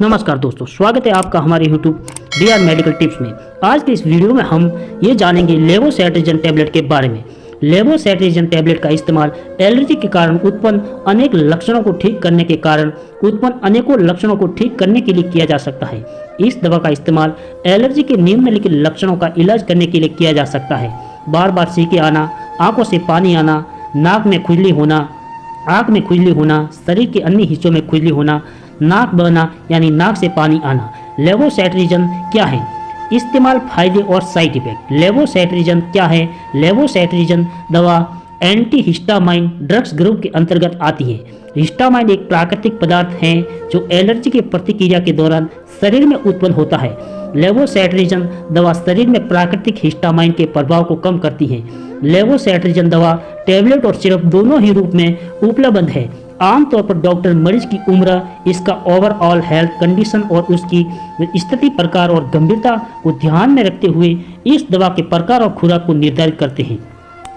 नमस्कार दोस्तों, स्वागत है आपका हमारे YouTube BR मेडिकल टिप्स में। आज के इस वीडियो में हम ये जानेंगे लेवोसेट्रिजिन टैबलेट के बारे में। लेवोसेट्रिजिन टैबलेट का इस्तेमाल एलर्जी के कारण उत्पन्न अनेकों लक्षणों को ठीक करने के लिए किया जा सकता है। इस दवा का इस्तेमाल एलर्जी के निम्नलिखित लक्षणों का इलाज करने के लिए किया जा सकता है। बार बार छींके आना, आंखों से पानी आना, नाक में खुजली होना, आँख में खुजली होना, शरीर के अन्य हिस्सों में खुजली होना, नाक बहना यानी नाक से पानी आना। लेवोसेट्रिजिन क्या है? इस्तेमाल, फायदे और साइड इफेक्ट। लेवोसेट्रिजिन क्या है? लेवोसेट्रिजिन दवा एंटीहिस्टामाइन ड्रग्स ग्रुप के अंतर्गत आती है। हिस्टामाइन एक प्राकृतिक पदार्थ है जो एलर्जी की प्रतिक्रिया के दौरान शरीर में उत्पन्न होता है। लेवोसेट्रिजिन दवा शरीर में प्राकृतिक हिस्टामाइन के प्रभाव को कम करती है। लेवोसेट्रिजिन दवा टैबलेट और सिरप दोनों ही रूप में उपलब्ध है। आमतौर पर डॉक्टर मरीज की उम्र, इसका ओवरऑल हेल्थ कंडीशन और उसकी स्थिति, प्रकार और गंभीरता को ध्यान में रखते हुए इस दवा के प्रकार और खुराक को निर्धारित करते हैं।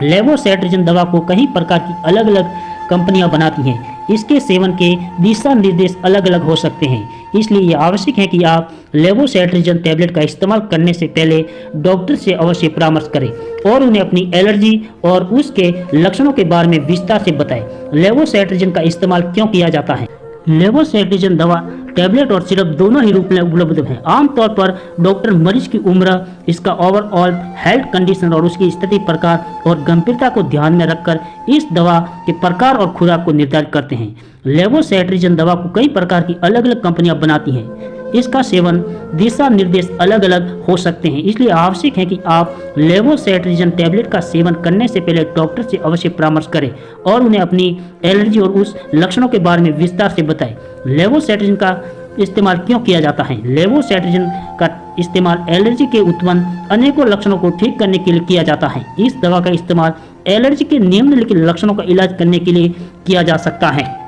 लेवोसेट्रिजिन दवा को कई प्रकार की अलग अलग कंपनियां बनाती हैं। इसके सेवन के दिशा निर्देश अलग अलग हो सकते हैं, इसलिए यह आवश्यक है कि आप लेवोसेट्रिजिन टैबलेट का इस्तेमाल करने से पहले डॉक्टर से अवश्य परामर्श करें और उन्हें अपनी एलर्जी और उसके लक्षणों के बारे में विस्तार से बताएं। लेवोसेट्रिजिन का इस्तेमाल क्यों किया जाता है? लेवोसेट्रिजिन दवा टैबलेट और सिरप दोनों ही रूप में उपलब्ध है। आमतौर पर डॉक्टर मरीज की उम्र, इसका ओवरऑल हेल्थ कंडीशन और उसकी स्थिति, प्रकार और गंभीरता को ध्यान में रखकर इस दवा के प्रकार और खुराक को निर्धारित करते हैं। लेवोसेट्रिजिन दवा को कई प्रकार की अलग अलग कंपनियां बनाती हैं। इसका सेवन दिशा निर्देश अलग अलग हो सकते हैं, इसलिए आवश्यक है कि आप लेवोसेट्रिजिन टैबलेट का सेवन करने से पहले डॉक्टर से अवश्य परामर्श करें और उन्हें अपनी एलर्जी और उस लक्षणों के बारे में विस्तार से बताएं। लेवोसेट्रिजिन का इस्तेमाल क्यों किया जाता है? लेवोसेट्रिजिन का इस्तेमाल एलर्जी के उत्पन्न अनेकों लक्षणों को ठीक करने के लिए किया जाता है। इस दवा का इस्तेमाल एलर्जी के निम्नलिखित लक्षणों का इलाज करने के लिए किया जा सकता है।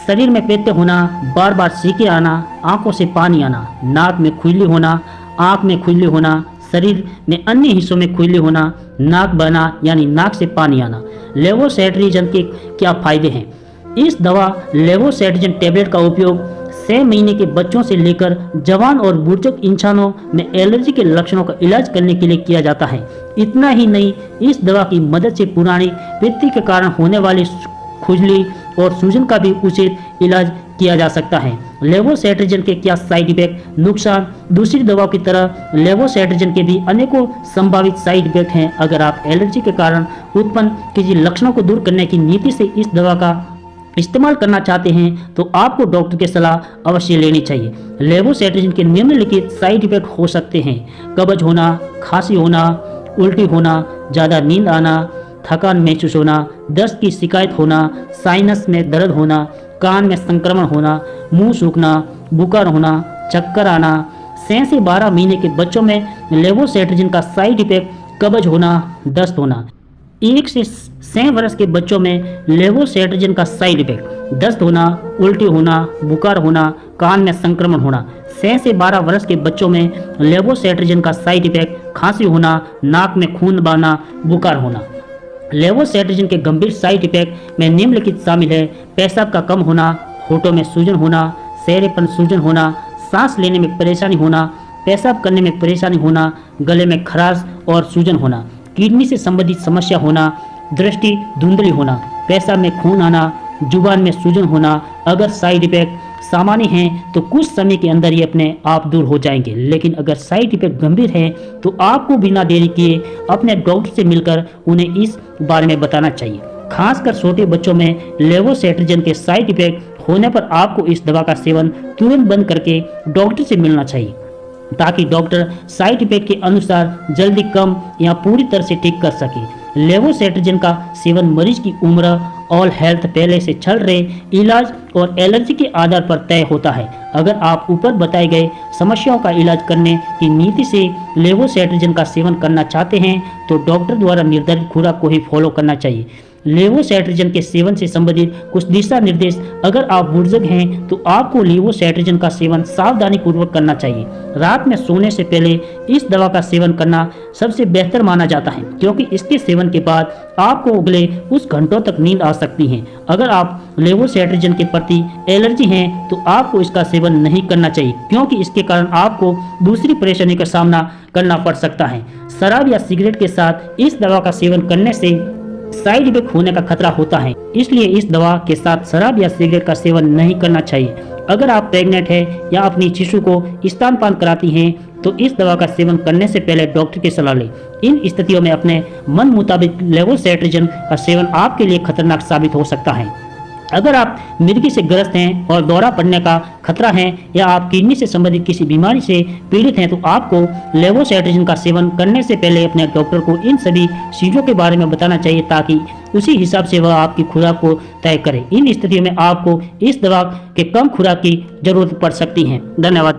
शरीर में पित्त होना, बार बार छींके आना, आंखों से पानी आना, नाक में खुजली होना, आंख में खुजली होना, शरीर में अन्य हिस्सों में खुजली होना, नाक बहना यानी नाक से पानी आना। लेवोसेट्रिजिन के क्या फायदे हैं? इस दवा लेवोसेट्रिजिन टैबलेट का उपयोग 6 महीने के बच्चों से लेकर जवान और बुजुर्ग इंसानों में एलर्जी के लक्षणों का इलाज करने के लिए किया जाता है। इतना ही नहीं, इस दवा की मदद से पुरानी पित्त के कारण होने वाली खुजली और सूजन का भी उचित इलाज किया जा सकता है। लेवोसेट्रिजिन के क्या साइड इफेक्ट, नुकसान? दूसरी दवाओं की तरह लेवोसेट्रिजिन के भी अनेकों संभावित साइड इफेक्ट हैं। अगर आप एलर्जी के कारण उत्पन्न किसी लक्षणों को दूर करने की नीति से इस दवा का इस्तेमाल करना चाहते हैं तो आपको डॉक्टर की सलाह अवश्य लेनी चाहिए। लेवोसेट्रिजिन के निम्नलिखित साइड इफेक्ट हो सकते हैं: कब्ज होना, खांसी होना, उल्टी होना, ज़्यादा नींद आना, थकान महसूस होना, दस्त की शिकायत होना, साइनस में दर्द होना, कान में संक्रमण होना, मुंह सूखना, बुखार होना, चक्कर आना। 6 से 12 महीने के बच्चों में लेवोसेट्रिजिन का साइड इफेक्ट कब्ज होना, दस्त होना। 1 से 6 वर्ष के बच्चों में लेवोसेट्रिजिन का साइड इफेक्ट दस्त होना, उल्टी होना, बुखार होना, कान में संक्रमण होना। 6 से 12 वर्ष के बच्चों में लेवोसेट्रिजिन का साइड इफेक्ट खांसी होना, नाक में खून बहना, बुखार होना। लेवोसेट्रिजिन के गंभीर साइड इफेक्ट में निम्नलिखित शामिल है: पेशाब का कम होना, होठों में सूजन होना, चेहरेपन सूजन होना, सांस लेने में परेशानी होना, पेशाब करने में परेशानी होना, गले में खराश और सूजन होना, किडनी से संबंधित समस्या होना, दृष्टि धुंधली होना, पेशाब में खून आना, जुबान में सूजन होना। अगर साइड इफेक्ट सामान्य हैं तो कुछ समय के अंदर ये अपने आप दूर हो जाएंगे, लेकिन अगर साइड इफेक्ट गंभीर है तो आपको बिना देरी किए अपने डॉक्टर से मिलकर उन्हें इस बारे में बताना चाहिए। खासकर छोटे बच्चों में लेवोसेट्रिजिन के साइड इफेक्ट होने पर आपको इस दवा का सेवन तुरंत बंद करके डॉक्टर से मिलना चाहिए ताकि डॉक्टर साइड इफेक्ट के अनुसार जल्दी कम या पूरी तरह से ठीक कर सके। लेवोसेट्रिजिन का सेवन मरीज की उम्र, ऑल हेल्थ, पहले से चल रहे इलाज और एलर्जी के आधार पर तय होता है। अगर आप ऊपर बताए गए समस्याओं का इलाज करने की नीति से लेवोसेट्रिजिन का सेवन करना चाहते हैं तो डॉक्टर द्वारा निर्धारित खुराक को ही फॉलो करना चाहिए। लेवोसाइट्रिजन के सेवन से संबंधित कुछ दिशा निर्देश। अगर आप बुजुर्ग हैं तो आपको लेवोसाइट्रिजन का सेवन सावधानी पूर्वक करना चाहिए। रात में सोने से पहले इस दवा का सेवन करना सबसे बेहतर माना जाता है, क्योंकि इसके सेवन के बाद आपको अगले कुछ घंटों तक नींद आ सकती है। अगर आप लेवोसाइट्रिजन के प्रति एलर्जी हैं तो आपको इसका सेवन नहीं करना चाहिए, क्योंकि इसके कारण आपको दूसरी परेशानी का सामना करना पड़ सकता है। शराब या सिगरेट के साथ इस दवा का सेवन करने से साइड इफेक्ट होने का खतरा होता है, इसलिए इस दवा के साथ शराब या सिगरेट का सेवन नहीं करना चाहिए। अगर आप प्रेग्नेंट हैं या अपनी शिशु को स्तनपान कराती हैं तो इस दवा का सेवन करने से पहले डॉक्टर की सलाह लें। इन स्थितियों में अपने मन मुताबिक लेवोसाइट्रिजन का सेवन आपके लिए खतरनाक साबित हो सकता है। अगर आप मिर्गी से ग्रस्त हैं और दौरा पड़ने का खतरा है या आप किडनी से संबंधित किसी बीमारी से पीड़ित हैं तो आपको लेवोसाइट्रिजन का सेवन करने से पहले अपने डॉक्टर को इन सभी चीज़ों के बारे में बताना चाहिए, ताकि उसी हिसाब से वह आपकी खुराक को तय करे। इन स्थितियों में आपको इस दवा के कम खुराक की जरूरत पड़ सकती है। धन्यवाद।